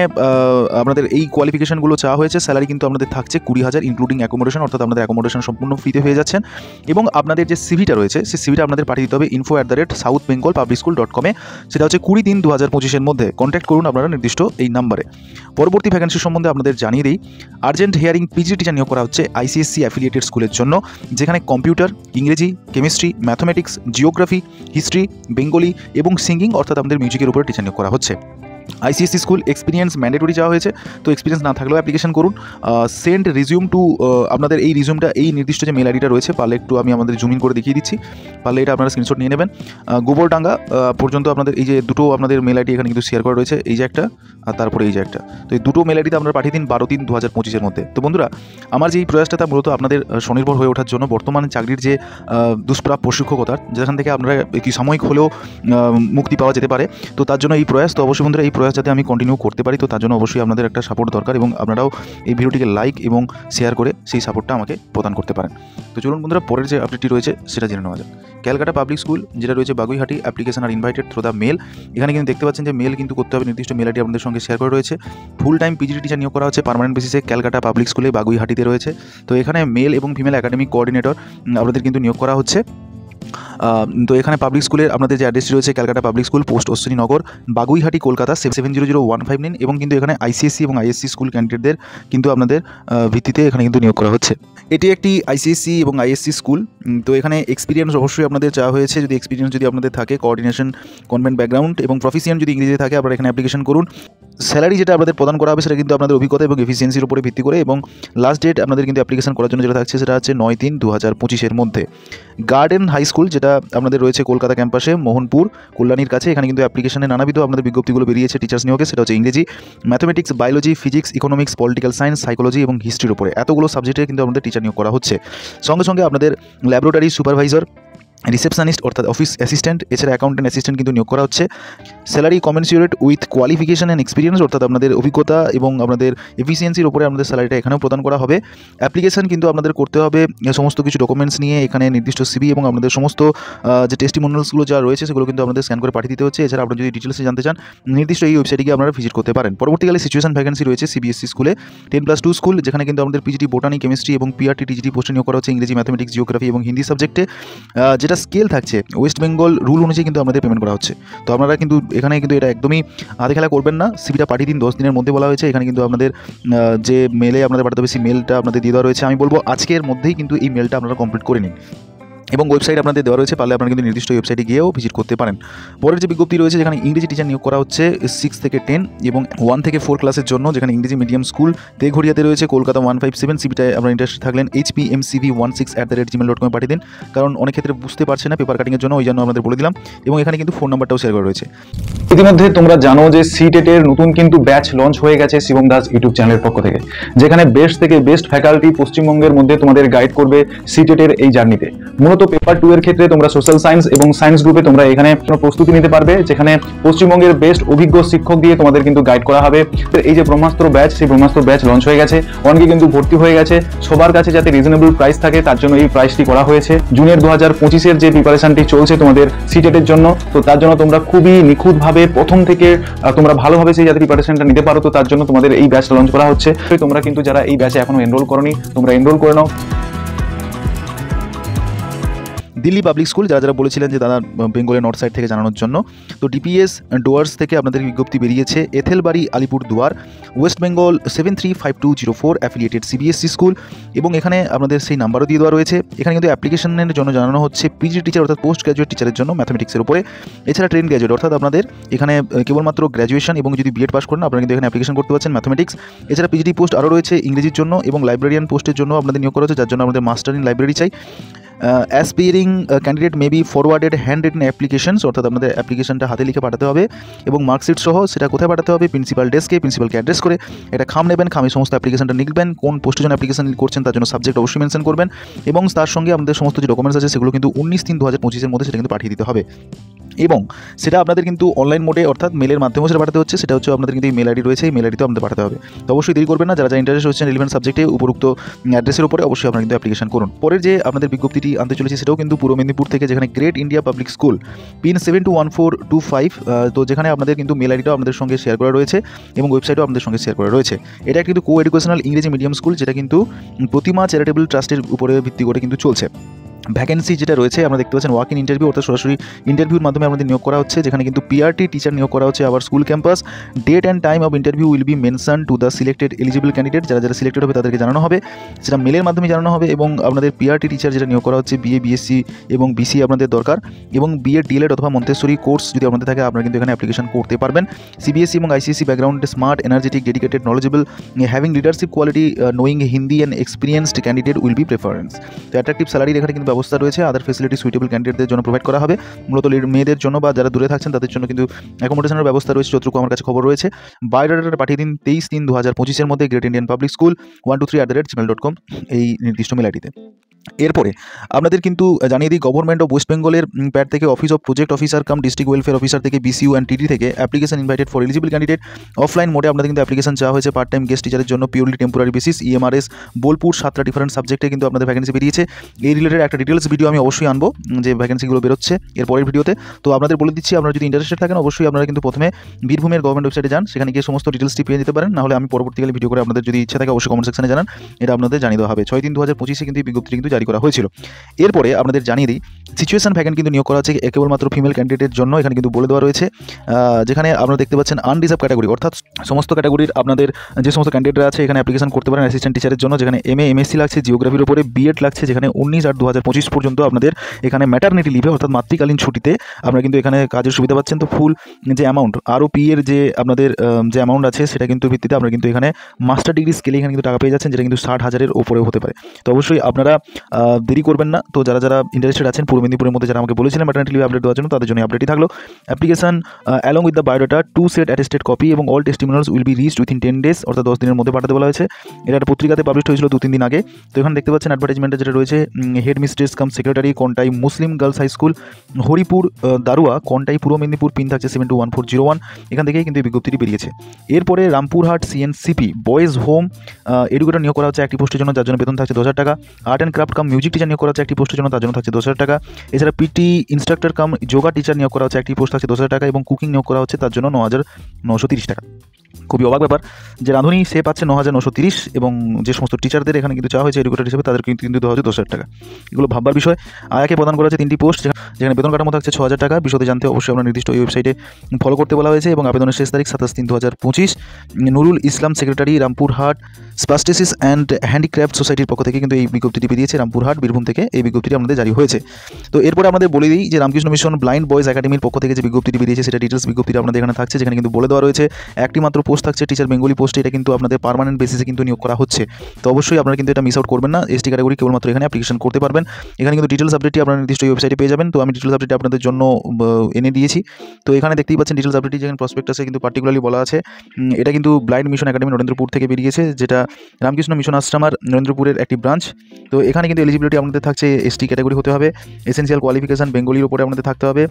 আপনাদের এই কোয়ালিফিকেশনগুলো চাওয়া হয়েছে। স্যালারি কিন্তু আপনাদের থাকছে 20,000 ইনক্লুডিং অ্যাকোমোডেশন, অর্থাৎ আপনাদের অ্যাকোমোডেশন সম্পূর্ণ ফ্রিতে হয়ে যাচ্ছেন। এবং আপনাদের যে সিভিটা রয়েছে সেই সিভিটা আপনাদের পাঠিয়ে দিতে হবে info@southbengalpublicschool.com, সেটা হচ্ছে 20/3/2025 মধ্যে। কন্ট্যাক্ট করুন আপনারা নির্দিষ্ট এই নাম্বারে। পরবর্তী ভ্যাকেন্সি সম্বন্ধে আপনাদের জানিয়ে দিই। আর্জেন্ট হিয়ারিং পিজি টিচার নিয়োগ করা হচ্ছে আইসিএসসি অ্যাফিলিয়েটেড স্কুলের জন্য, যেখানে কম্পিউটার, ইংরেজি, chemistry, mathematics, geography, history, Bengali এবং সিঙ্গিং অর্থাৎ আমাদের মিউজিকের উপরে টিচার নিয়োগ করা হচ্ছে। আইসিএসসি স্কুল, এক্সপিরিয়েন্স ম্যান্ডেটরি চাওয়া হয়েছে। তো এক্সপিরিয়েন্স না থাকলেও অ্যাপ্লিকেশন করুন। সেন্ড রিজিউম টু, আপনাদের এই রিজিউমটা এই নির্দিষ্ট যে মেল আইডিটা রয়েছে, পারলে একটু আমি আমাদের জুম ইন করে দেখিয়ে দিচ্ছি, পারলে এটা আপনারা স্ক্রিনশট নিয়ে নেবেন। গোবরডাঙ্গা পর্যন্ত আপনাদের এই যে দুটো আপনাদের মেল আইডি এখানে কিন্তু শেয়ার করা রয়েছে, এই যে একটা আর তারপরে এই যে একটা। তো এই দুটো মেল আইডিতে আপনারা পাঠিয়ে দিন 12/3/2025 মধ্যে। তো বন্ধুরা, আমার যে এই প্রয়াসটা তা মূলত আপনাদের স্বনির্ভর হয়ে ওঠার জন্য, বর্তমানে চাকরির যে দুষ্প্রাপ্য শিক্ষকতার, যেখান থেকে আপনারা একটি সাময়িক হলেও মুক্তি পাওয়া যেতে পারে, তো তার জন্য এই প্রয়াস। তো অবশ্যই বন্ধুরা, এই প্রয়াস যাতে আমি কন্টিনিউ করতে পারি, তো তার জন্য অবশ্যই আপনাদের একটা সাপোর্ট দরকার, এবং আপনারাও এই ভিডিওটিকে লাইক এবং শেয়ার করে সেই সাপোর্টটা আমাকে প্রদান করতে পারেন। তো চলুন বন্ধুরা, পরের যে আপডেটটি রয়েছে সেটা জেনে নেওয়া যাক। ক্যালকাটা পাবলিক স্কুল যেটা রয়েছে Baguiati, application are invited through the male. এখানে কিন্তু দেখতে পাচ্ছেন যে মেল কিন্তু করতে হবে, নির্দিষ্ট মেল আইডি আপনাদের সঙ্গে শেয়ার করে রয়েছে। ফুল টাইম পিজিটি টিচার নিয়োগ করা হচ্ছে পার্মানেন্ট বেসিসে ক্যালকাটা পাবলিক স্কুলে বাগুইহাটিতে রয়েছে। তো এখানে মেল এবং ফিমেল একাডেমিক কোঅর্ডিনেটর আপনাদের কিন্তু নিয়োগ করা হচ্ছে। তো এখানে পাবলিক স্কুলের আপনাদের যে অ্যাড্রেসটি রয়েছে Calcutta public school, post Ashwini Nagar, Baguiati, Kolkata 70015 নিন, এবং কিন্তু এখানে আইসিএসসি এবং আইএসসি স্কুল ক্যান্ডিডেটদের কিন্তু আপনাদের ভিত্তিতে এখানে কিন্তু নিয়োগ করা হচ্ছে। এটি একটি আইসিএসসি এবং আইএসসি স্কুল। তো এখানে এক্সপিরিয়েন্স অবশ্যই আপনাদের চাওয়া হয়েছে। যদি এক্সপিরিয়েন্স যদি আপনাদের থাকে, কোঅর্ডিনেশন, কনভেন্ট ব্যাকগ্রাউন্ড এবং প্রফিসিয়েন্ট যদি ইংরেজিতে থাকে, আপনারা এখানে অ্যাপ্লিকেশন করুন। স্যালারি যেটা আপনাদের প্রদান করা হবে সেটা কিন্তু আপনাদের অভিজ্ঞতা এবং এফিসিয়েন্সির উপরে ভিত্তি করে, এবং লাস্ট ডেট আপনাদের কিন্তু অ্যাপ্লিকেশন করার জন্য যেটা থাকছে সেটা হচ্ছে 9/3/2025 মধ্যে। গার্ডেন হাই স্কুল যেটা আপনাদের রয়েছে কলকাতা ক্যাম্পাসে মোহনপুর কল্যাণীর কাছে, এখানে কিন্তু অ্যাপ্লিকেশনে নানাবিধ আপনাদের বিজ্ঞপ্তিগুলো বেরিয়েছে টিচার্স নিয়োগে। সেটা হচ্ছে ইংরেজি, mathematics, biology, physics, economics, political science, psychology এবং হিস্ট্রির উপরে এতগুলো সাবজেক্টে কিন্তু আমাদের টিচার নিয়োগ করা হচ্ছে। সঙ্গে সঙ্গে আপনাদের ল্যাবরেটরি সুপারভাইজার, রিসেপশনিস্ট অর্থাৎ অফিস অ্যাসিস্ট্যান্ট, এছাড়া অ্যাকাউন্টেন্ট অ্যাসিস্ট্যান্ট কিন্তু নিয়োগ করা হচ্ছে। Salary কমেন্সুরেট with qualification and experience, অর্থাৎ আপনাদের অভিজ্ঞতা এবং আপনাদের এফিসিয়েন্সির উপরে আপনাদের স্যালারিটা এখানেও প্রদান করা হবে। অ্যাপ্লিকেশন কিন্তু আপনাদের করতে হবে সমস্ত কিছু ডকুমেন্টস নিয়ে, এখানে নির্দিষ্ট সিভি এবং আপনাদের সমস্ত যে টেস্টিমোনিয়ালসগুলো যা রয়েছে সেগুলো কিন্তু আপনাদের স্ক্যান করে পাঠিয়ে দিতে হচ্ছে। এছাড়া আপনারা যদি ডিটেলসে জানতে চান নির্দিষ্ট এই ওয়েবসাইটে গিয়ে আপনারা ভিজিট করতে পারেন। পরবর্তীকালে সিচুয়েশন ভ্যাকেন্সি রয়েছে সিবিএসসি স্কুলে 10+2 স্কুল, যেখানে কিন্তু আমাদের পিজিটি বোটানি, কেমিস্ট্রি এবং পিআরটি টিজিটি পোস্টে নিয়োগ করা হচ্ছে ইংরেজি, ম্যাথমেটিক্স, জিওগ্রাফি এবং হিন্দি সাবজেক্টে। যেটা স্কেল থাকছে ওয়েস্ট বেঙ্গল রুল অনুযায়ী কিন্তু আমাদের পেমেন্ট করা হচ্ছে। তো আপনারা কিন্তু এখানে কিন্তু এটা একদমই হাতে খেলা করবেন না, সিভিটা পাঠিয়ে দিন 10 দিনের মধ্যে বলা হয়েছে। এখানে কিন্তু আপনাদের যে মেলে আপনাদের পাঠাতে হবে সেই মেলটা আপনাদের দিয়ে দেওয়া রয়েছে। আমি বলবো আজকের মধ্যেই কিন্তু এই মেলটা আপনারা কমপ্লিট করে নিন, এবং ওয়েবসাইট আপনাদের দেওয়া রয়েছে, পারলে আপনারা কিন্তু নির্দিষ্ট ওয়েবসাইটে গিয়েও ভিজিট করতে পারেন। পরের যে বিজ্ঞপ্তি রয়েছে যেখানে ইংরেজি টিচার নিয়োগ করা হচ্ছে 6 থেকে 10 এবং 1 থেকে 4 ক্লাসের জন্য, যেখানে ইংরেজি মিডিয়াম স্কুল তেঘড়িয়াতে রয়েছে কলকাতা 157। সিবিটায় আপনারা ইন্টারেস্ট থাকলেন hpmcv16@gmail.com পাঠিয়ে দিন, কারণ অনেক ক্ষেত্রে বুঝতে পারছে না পেপার কাটিংয়ের জন্য, ওই জন্য আপনাদের বলে দিলাম। এবং এখানে কিন্তু ফোন নাম্বারটাও শেয়ার করা রয়েছে। ইতিমধ্যে তোমরা জানো যে সিটেট এর নতুন কিন্তু ব্যাচ লঞ্চ হয়ে গেছে শিবম দাস ইউটিউব চ্যানেলের পক্ষ থেকে, যেখানে বেস্ট থেকে বেস্ট ফ্যাকাল্টি পশ্চিমবঙ্গের মধ্যে তোমাদের গাইড করবে সিটেট এর এই জার্নিতে। মূলত পেপার 2 এর ক্ষেত্রে তোমরা সোশ্যাল সায়েন্স এবং সায়েন্স গ্রুপে তোমরা এখানে প্রস্তুতি নিতে পারবে, যেখানে পশ্চিমবঙ্গের বেস্ট অভিজ্ঞ শিক্ষক দিয়ে তোমাদের কিন্তু গাইড করা হবে। এই যে ব্রহ্মাস্ত্র ব্যাচ, সেই ব্রহ্মাস্ত্র ব্যাচ লঞ্চ হয়ে গেছে, অনেকে কিন্তু ভর্তি হয়ে গেছে। সবার কাছে যাতে রিজনেবল প্রাইস থাকে তার জন্য এই প্রাইসটি করা হয়েছে। জুনিয়র 2025-এর যে প্রিপারেশনটি চলছে তোমাদের সিটেট এর জন্য, তো তার জন্য তোমরা খুবই নিখুঁতভাবে প্রথম থেকে তোমরা ভালোভাবে সেই যাতে প্রিপারেশনটা নিতে পারো, তো তার জন্য তোমাদের এই ব্যাচটা লঞ্চ করা হচ্ছে। তোমরা কিন্তু যারা এই ব্যাচে এখনো এনরোল করোনি তোমরা এনরোল করে নাও। দিল্লি পাবলিক স্কুল যারা যারা বলেছিলেন যে দাদা বেঙ্গলের নর্থ সাইড থেকে জানানোর জন্য, তো ডিপিএস ডুয়ার্স থেকে আপনাদের বিজ্ঞপ্তি বেরিয়েছে। এথেলবাড়ি আলিপুর দুয়ার West Bengal 735204 affiliated CBSE school, এবং এখানে আপনাদের সেই নাম্বারও দিয়ে দেওয়া রয়েছে। এখানে কিন্তু অ্যাপ্লিকেশনের জন্য জানানো হচ্ছে পিজি টিচার অর্থাৎ পোস্ট গ্র্যাজুয়েট টিচারের জন্য ম্যাথমেটিক্সের উপরে, এছাড়া ট্রেন গ্র্যাজুয়েট অর্থাৎ আপনাদের এখানে কেবলমাত্র গ্র্যাজুয়েশন এবং যদি বিএড পাস করেন আপনারা কিন্তু এখানে অ্যাপ্লিকেশন করতে পারছেন ম্যাথমেটিক্স। এছাড়া পিজিটি পোস্ট আরও রয়েছে ইংরেজির জন্য, এবং লাইব্রেরিয়ান পোস্টের জন্য আপনাদের নিয়োগ করা হচ্ছে, যার জন্য আমাদের মাস্টার ইন লাইব্রেরি চাই। Aspiring candidate may be forwarded hand written applications, অর্থাৎ আপনাদের অ্যাপ্লিকেশনটা হাতে লিখে পাঠাতে হবে এবং মার্কশিট সহ। সেটা কোথায় পাঠাতে হবে? প্রিন্সিপাল ডেস্কে, প্রিন্সিপালকে অ্যাড্রেস করে একটা খাম নেবেন, খামে সমস্ত অ্যাপ্লিকেশনটা লিখবেন, কোন পোস্টের জন্য অ্যাপ্লিকেশন করছেন তার জন্য সাবজেক্ট অবশ্যই মেনশন করবেন, এবং তার সঙ্গে আমাদের সমস্ত যে ডকুমেন্টস আছে সেগুলো কিন্তু 19/3/2025 মধ্যে সেটা কিন্তু পাঠিয়ে দিতে হবে। এবং সেটা আপনাদের কিন্তু অনলাইন মোডে অর্থাৎ মেলের মাধ্যমেও সেটা পাঠাতে হচ্ছে। সেটা হচ্ছে আপনাদের কিন্তু এই মেল আইডি রয়েছে, এই মেল আইডিতেও আপনাদের পাঠাতে হবে। তো অবশ্যই দেরি করবেন না, যারা যারা ইন্টারেস্ট হচ্ছেন রিলেভেন্ট সাবজেক্টে উপরোক্ত অ্যাড্রেসের উপরে অবশ্যই আপনারা কিন্তু অ্যাপ্লিকেশন করুন। পরের যে আপনাদের বিজ্ঞপ্তিটি আনতে চলেছে সেটাও কিন্তু পূর্ব মেদিনীপুর থেকে, যেখানে great India public school pin 721425, তো যেখানে আপনাদের কিন্তু মেল আইডিটাও আপনাদের সঙ্গে শেয়ার করা রয়েছে এবং ওয়েবসাইটও আপনাদের সঙ্গে শেয়ার করা রয়েছে। এটা কিন্তু কো এডুকেশনাল ইংরেজি মিডিয়াম স্কুল, যেটা কিন্তু প্রতিমা চ্যারিটেবল ট্রাস্টের উপরে ভিত্তি করে কিন্তু চলছে। ভ্যাকেন্সি যেটা রয়েছে আমরা দেখতে পাচ্ছেন ওয়াক ইন ইন্টারভিউ, অর্থাৎ সরাসরি ইন্টারভিউর মাধ্যমে আমাদের নিয়োগ করা হচ্ছে, যেখানে কিন্তু পিআরটি টিচার নিয়োগ করা হচ্ছে আবার school campus. Date and time of interview will be mention to the selected eligible candidate, যারা যারা সিলেক্টেড হবে তাদেরকে জানানো হবে, সেটা মেলের মাধ্যমে জানানো হবে। এবং আপনাদের পিআরটি টিচার যেটা নিয়োগ করা হচ্ছে বিএ, বিএসসি এবং বিসি আপনাদের দরকার, এবং বিএড, ডিএলএড অথবা মন্তেশ্বরী কোর্স যদি আপনাদের থাকে আপনারা কিন্তু এখানে অ্যাপ্লিকেশন করতে পারবেন। সিবিএসসি এবং আইসিএসসি ব্যাকগ্রাউন্ডে smart, energetic, dedicated, knowledgeable, having leadership quality, knowing Hindi and experienced candidate will be preference. তো অ্যাট্রাকটিভ স্যালারির এখানে কিন্তু ব্যবস্থা রয়েছে। আদার ফেসিলিটি সুইটেবল ক্যান্ডিডেটদের জন্য প্রোভাইড করা হবে। মূলত মেয়েদের জন্য বা যারা দূরে থাকছেন তাদের জন্য কিন্তু অ্যাকোমোডেশনের ব্যবস্থা রয়েছে, যতটুকু আমার কাছে খবর রয়েছে। বায়োডাটাটা পাঠিয়ে দিন 23/3/2025 মধ্যে great Indian public school 123@gmail.com এই নির্দিষ্ট মেল আইডিতে। এরপরে আপনাদের কিন্তু জানিয়ে দিই গভর্নমেন্ট অফ ওয়েস্ট বেঙ্গলের প্যাড থেকে office of project officer cum district welfare officer থেকে বিসিইউ অ্যান্ড টিডি থেকে application invited for eligible candidate offline মোডে আপনাদের কিন্তু অ্যাপ্লিকেশন চাওয়া হয়েছে পার্ট টাইম গেস্ট টিচারের জন্য purely temporary basis EMRS Bolpur 7টা ডিফারেন্ট সাবজেক্টে কিন্তু আপনাদের ভ্যাকেন্সি বেরিয়েছে। এই রিলেটেড একটা ডিটেলস ভিডিও আমি অবশ্যই আনবো যে ভ্যাকেন্সিগুলো বেরোচ্ছে এর পরের ভিডিওতে। তো আপনাদের বলে দিচ্ছি আপনারা যদি ইন্টারেস্টেড থাকেন অবশ্যই আপনারা কিন্তু প্রথমে বীরভূমের গভর্নমেন্ট ওয়েবসাইটে যান, সেখানে গিয়ে সমস্ত ডিটেলসটি পেয়ে যেতে পারেন। নাহলে আমি পরবর্তীকালে ভিডিও করে আপনাদের যদি ইচ্ছা থাকে অবশ্যই কমেন্ট সেকশনে জানান, এটা আপনাদের জানিয়ে দেওয়া হবে। 6/3/2025 কিন্তু এই বিজ্ঞপ্তি কিন্তু জারি করা হয়েছিল। এরপরে আপনাদের জানিয়ে দিই সিচুয়েশন ভ্যাকেন্ট কিন্তু নিয়োগ করা হচ্ছে কেবলমাত্র ফিমেল ক্যান্ডিডেটের জন্য, এখানে কিন্তু বলে দেওয়া রয়েছে। যেখানে আপনারা দেখতে পাচ্ছেন আনরিজার্ভ ক্যাটাগরি অর্থাৎ সমস্ত ক্যাটাগরির আপনাদের যে সমস্ত ক্যান্ডিডেটরা আছে এখানে অ্যাপ্লিকেশন করতে পারেন অ্যাসিস্ট্যান্ট টিচারের জন্য, যেখানে এমএ, এমএসসি লাগছে জিওগ্রাফির উপরে, বিএড লাগছে যেখানে 19/8/2025 2025 পর্যন্ত আপনাদের এখানে ম্যাটারনিটি লিভে অর্থাৎ মাতৃকালীন ছুটিতে আপনারা কিন্তু এখানে কাজের সুবিধা পাচ্ছেন। তো ফুল যে অ্যামাউন্ট আরওপি এর যে আপনাদের যে অ্যামাউন্ট আছে সেটা কিন্তু ভিত্তিতে আপনারা কিন্তু এখানে মাস্টার ডিগ্রি স্কেলে এখানে কিন্তু টাকা পেয়ে যাচ্ছেন, যেটা কিন্তু 60,000-এর ওপরেও হতে পারে। তো অবশ্যই আপনারা দেরি করবেন না। তো যারা ইন্টারেস্টেড আছেন পূর্ব মেদিনীপুরের মধ্যে যারা আমাকে বলেছিলেন ম্যাটারনিটি লিভ আপডেট দেওয়ার জন্য, তাদের জন্য আপডেটই থাকলো। Application along with the biodata 2 set attested copy এবং all testimonials will be reached within 10 days, অর্থাৎ 10 দিনের মধ্যে পাঠাতে বলা হয়েছে। এটা একটা পত্রিকাতে পাবলিশ হয়েছিল 2-3 দিন আগে। তো এখানে দেখতে পাচ্ছেন অ্যাডভার্টাইজমেন্টে যেটা রয়েছে, হেড মিস্ট্রেস কাম সেক্রেটারি কোনটাই Muslim girls high school Haripur Darua কোনটাই পূর্ব মেদিনীপুর, পিন থাকছে 721401। এখান থেকেই কিন্তু এই বিজ্ঞপ্তিটি বেরিয়েছে। এরপরে রামপুরহাট সিএনসিপি বয়েজ হোম এডুকেটর নিয়োগ করা হচ্ছে একটি পোস্টের জন্য, যার জন্য বেতন থাকছে 10,000 টাকা। Art and craft cum music teacher নিয়োগ করা হচ্ছে একটি পোস্টের জন্য, তার জন্য থাকছে 10,000 টাকা। এছাড়া পিটি ইনস্ট্রাক্টর কাম যোগা টিচার নিয়োগ করা হচ্ছে একটি পোস্ট থাকছে 10,000 টাকা এবং কুকিং নিয়োগ করা হচ্ছে তার জন্য 9,930 টাকা। খুবই অবাক ব্যাপার যে রাঁধুনি সে পাচ্ছে 9,930 এবং যে সমস্ত টিচারদের এখানে কিন্তু চাওয়া হয়েছে এডুকেটর হিসেবে তাদের কিন্তু দেওয়া হচ্ছে 10,000 টাকা। এগুলো ভাববার বিষয়। আয়াকে প্রদান করা হচ্ছে 3টি পোস্ট, যেখানে বেতন কাঠামো থাকছে 6,000 টাকা। বিশদে জানতে অবশ্যই আমরা নির্দিষ্ট এই ওয়েবসাইটে ফলো করতে বলা হয়েছে এবং আবেদনের শেষ তারিখ 27/3/2025। Nurul Islam secretary Rampurhat স্পাস্টেসিস and handicraft সোসাইটির পক্ষ থেকে কিন্তু এই বিজ্ঞপ্তিটি বেরিয়েছে। রামপুরহাট বীরভূম থেকে এই বিজ্ঞপ্তিটি আমাদের জারি হয়েছে। তো এরপরে আমাদের বলে দিই যে রামকৃষ্ণ মিশন ব্লাইন্ড বয়েজ একাডেমির পক্ষ থেকে যে বিজ্ঞপ্তিটি বেরিয়েছে সেটা ডিটেলস বিজ্ঞপ্তিটা আপনাদের এখানে থাকছে, যেখানে কিন্তু বলে দেওয়া রয়েছে একটি মাত্র পোস্ট থাকছে টিচার বেঙ্গলি পোস্টে। এটা কিন্তু আপনাদের পার্মানেন্ট বেসিসে কিন্তু নিয়োগ করা হচ্ছে। তো অবশ্যই আপনারা কিন্তু এটা মিস আউট করবেন না। এসটি ক্যাটাগরি কেবলমাত্র এখানে অ্যাপ্লিকেশন করতে পারবেন। এখানে কিন্তু ডিটেলস আপডেটটি আপনারা নির্দিষ্ট ওয়েবসাইটে পেয়ে যাবেন। তো আমি ডিটেলস আপডেট আপনাদের জন্য এনে দিয়েছি। তো এখানে দেখতেই পাচ্ছেন ডিটেলস আপডেটটি, যেখানে প্রসপেক্টাসে কিন্তু পার্টিকুলারলি বলা আছে এটা কিন্তু ব্লাইন্ড মিশন একাডেমি নরেন্দ্রপুর থেকে বেরিয়েছে, যেটা রামকৃষ্ণ মিশন আশ্রমার নরেন্দ্রপুরের একটি ব্রাঞ্চ। তো এখানে কিন্তু এলিজিবিলিটি আপনাদের থাকছে এসটি ক্যাটাগরি হতে হবে, এসেনশিয়াল কোয়ালিফিকেশন বেঙ্গলির উপরে আপনাদের থাকতে হবে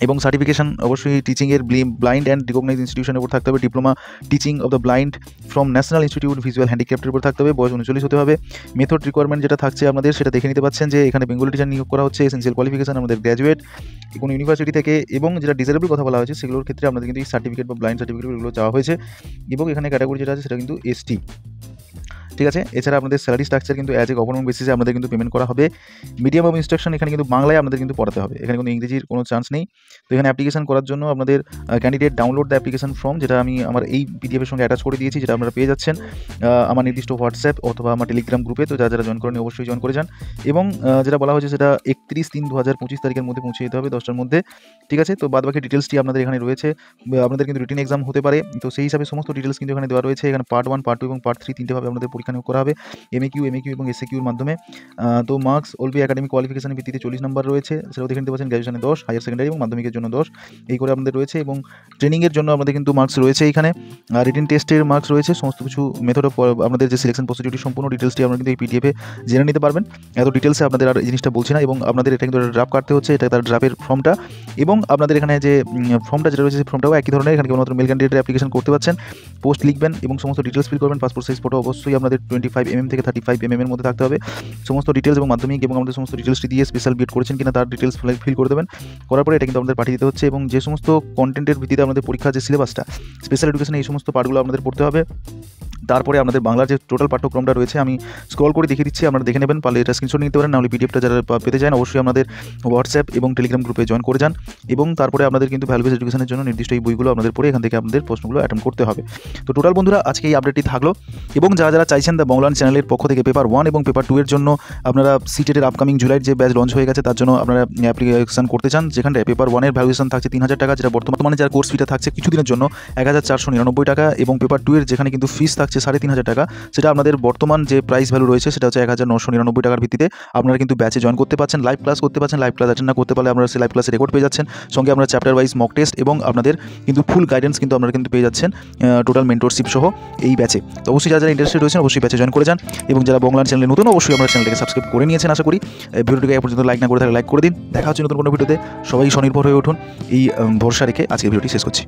এবং সার্টিফিকেশন অবশ্যই টিচিংয়ের ব্লাইন্ড অ্যান্ড রিকগনাইজ ইনস্টিটিউশনের উপর থাকতে হবে। Diploma teaching of the blind from national institute visual হ্যান্ডিক্রাফটের উপর থাকতে হবে। বয়স 39 হতে হবে। মেথড রিকোয়ারমেন্ট যেটা থাকছে আপনাদের সেটা দেখে নিতে পাচ্ছেন যে এখানে বেঙ্গলি টিচার নিয়োগ করা হচ্ছে। এসেনশিয়াল কোয়ালিফিকেশন আমাদের গ্র্যাজুয়েট কোনো ইউনিভার্সিটি থেকে এবং যেটা ডিসেবল কথা বলা হয়েছে সেগুলোর ক্ষেত্রে আপনাদের কিন্তু এই সার্টিফিকেট বা ব্লাইন্ড সার্টিফিকেটগুলো চাওয়া হয়েছে এবং এখানে ক্যাটাগরি যেটা আছে সেটা কিন্তু এসটি। ঠিক আছে। এছাড়া আপনাদের স্যালারি স্ট্রাকচার কিন্তু অ্যাজ এ গভর্নমেন্ট বেসিসে আপনাদের কিন্তু পেমেন্ট করা হবে। মিডিয়াম অফ ইনস্ট্রাকশন এখানে কিন্তু বাংলায় আপনাদের কিন্তু পড়াতে হবে, এখানে কোনো ইংরেজির কোনো চান্স নেই। তো এখানে অ্যাপ্লিকেশন করার জন্য আপনাদের candidate download the application form, যেটা আমি আমার এই পিডিএফের সঙ্গে অ্যাটাচ করে দিয়েছি, যেটা আপনারা পেয়ে যাচ্ছেন আমার নির্দিষ্ট হোয়াটসঅ্যাপ অথবা আমার টেলিগ্রাম গ্রুপে। তো যারা জয়েন করেন অবশ্যই জয়েন করে যান এবং যেটা বলা হয়েছে সেটা 31/3/2025 তারিখের মধ্যে পৌঁছে যেতে হবে 10টার মধ্যে। ঠিক আছে। তো বাদবাকি ডিটেলসটি আপনাদের এখানে রয়েছে। আপনাদের কিন্তু রিটেন এক্সাম হতে পারে, তো সেই হিসাবে সমস্ত ডিটেলস কিন্তু এখানে দেওয়া রয়েছে। এখানে পার্ট 1, পার্ট 2 এবং পার্ট 3 তিনটেভাবে আপনাদের পরীক্ষা নিয়োগ করা হবে, এমএকিউ এবং এসএকিউর মাধ্যমে। তো মার্কস অলবি একাডেমিক কোয়ালিফিকেশনের ভিত্তিতে 40 নম্বর রয়েছে, সেটাও দেখে নিতে পাচ্ছেন। গ্র্যাজুয়েশনে 10, হায়ার সেকেন্ডারি এবং মাধ্যমিকের জন্য 10 এই করে আপনাদের রয়েছে এবং ট্রেনিংয়ের জন্য আপনাদের কিন্তু মার্কস রয়েছে এখানে, রিটেন টেস্টের মার্কস রয়েছে, সমস্ত কিছু মেথড অফ আপনাদের যে সিলেকশন প্রসিডিউরটি সম্পূর্ণ ডিটেলসটি আপনারা কিন্তু এই পিডিএফে জেনে নিতে পারবেন। এত ডিটেলসে আপনাদের আর এই জিনিসটা বলছি না এবং আপনাদের এটা কিন্তু ড্রাফট কাটতে হচ্ছে, এটা তার ড্রাফের ফর্মটা এবং আপনাদের এখানে যে ফর্মটা যেটা রয়েছে সেই ফর্মটাও একই ধরনের। এখানে কেবলমাত্র মেল ক্যান্ডিডেটের অ্যাপ্লিকেশন করতে পারছেন, পোস্ট লিখবেন এবং সমস্ত ডিটেলস ফিল করবেন। পাসপোর্ট সাইজ ফটো অবশ্যই আপনাদের 25mm থেকে 35mm এর মধ্যে থাকতে হবে। সমস্ত ডিটেলস এবং মাধ্যমিক এবং আমাদের সমস্ত ডিটেলসটি দিয়ে স্পেশাল বিএড করেছেন কিনা তার ডিটেলস ফিল করে দেবেন। করার পরে এটা কিন্তু আমাদের পাঠিয়ে দিতে হচ্ছে এবং যে সমস্ত কন্টেন্টের ভিত্তিতে আমাদের পরীক্ষার যে সিলেবাসটা স্পেশাল এডুকেশন এই সমস্ত পার্টগুলো আপনাদের পড়তে হবে। তারপরে আপনাদের বাংলার যে টোটাল পাঠ্যক্রমটা রয়েছে আমি স্ক্রল করে দেখিয়ে দিচ্ছি, আপনারা দেখে নেবেন, পারলে এটা স্ক্রিনশট নিতে পারেন, নাহলে পিডিএফটা যারা পেতে চান অবশ্যই আমাদের হোয়াটসঅ্যাপ এবং টেলিগ্রাম গ্রুপে জয়েন করে যান এবং তারপরে আপনাদের কিন্তু ভ্যালু বেস এডুকেশনের জন্য নির্দিষ্ট এই বইগুলো আপনাদের পড়ে এখান থেকে আপনাদের প্রশ্নগুলো অ্যাটেন্ড করতে হবে। তো টোটাল বন্ধুরা আজকে এই আপডেটটি থাকলো এবং যারা চাইছেন দ্য বাংলান চ্যানেলের পক্ষ থেকে পেপার 1 এবং পেপার 2 এর জন্য আপনারা সিটেটের আপকামিং জুলাইয়ের যে ব্যাচ লঞ্চ হয়ে গেছে তার জন্য আপনারা অ্যাপ্লিকেশন করতে চান, যেখানে পেপার 1 এর ভ্যালুয়েশন থাকছে 3,000 টাকা, যেটা বর্তমানে যার কোর্স ফিটা থাকছে কিছুদিনের জন্য 1,499 টাকা এবং পেপার 2 এর যেখানে কিন্তু ফিস থাকছে 3,500 টাকা, সেটা আপনাদের বর্তমান যে প্রাইস ভ্যালু রয়েছে সেটা হচ্ছে 1,999 টাকার ভিত্তিতে আপনারা কিন্তু ব্যাচে জয়েন করতে পারছেন, লাইভ ক্লাস করতে পারছেন। লাইভ ক্লাস অ্যাটেন্ড না করতে পারলে আপনারা সেই লাইভ ক্লাসে রেকর্ড পেয়ে যাচ্ছেন, সঙ্গে আপনারা চ্যাপ্টার ওয়াইজ মক টেস্ট এবং আপনাদের কিন্তু ফুল গাইডেন্স কিন্তু আপনারা কিন্তু পেয়ে যাচ্ছেন টোটাল মেন্টরশিপ সহ এই ব্যাচে। তো অবশ্যই যারা ইন্টারেস্টেড রয়েছেন অবশ্যই ব্যাচে জয়েন করে যান এবং যারা বাংলান চ্যানেলে নতুন অবশ্যই আপনারা চ্যানেলটাকে সাবস্ক্রাইব করে নিয়েছেন আশা করি। ভিডিওটিকে এ পর্যন্ত লাইক না করে থাকলে লাইক করে দিন। দেখা হচ্ছে নতুন কোনো ভিডিওতে। সবাই স্বনির্ভর হয়ে উঠুন এই ভরসা রেখে আজকের ভিডিওটি শেষ করছি।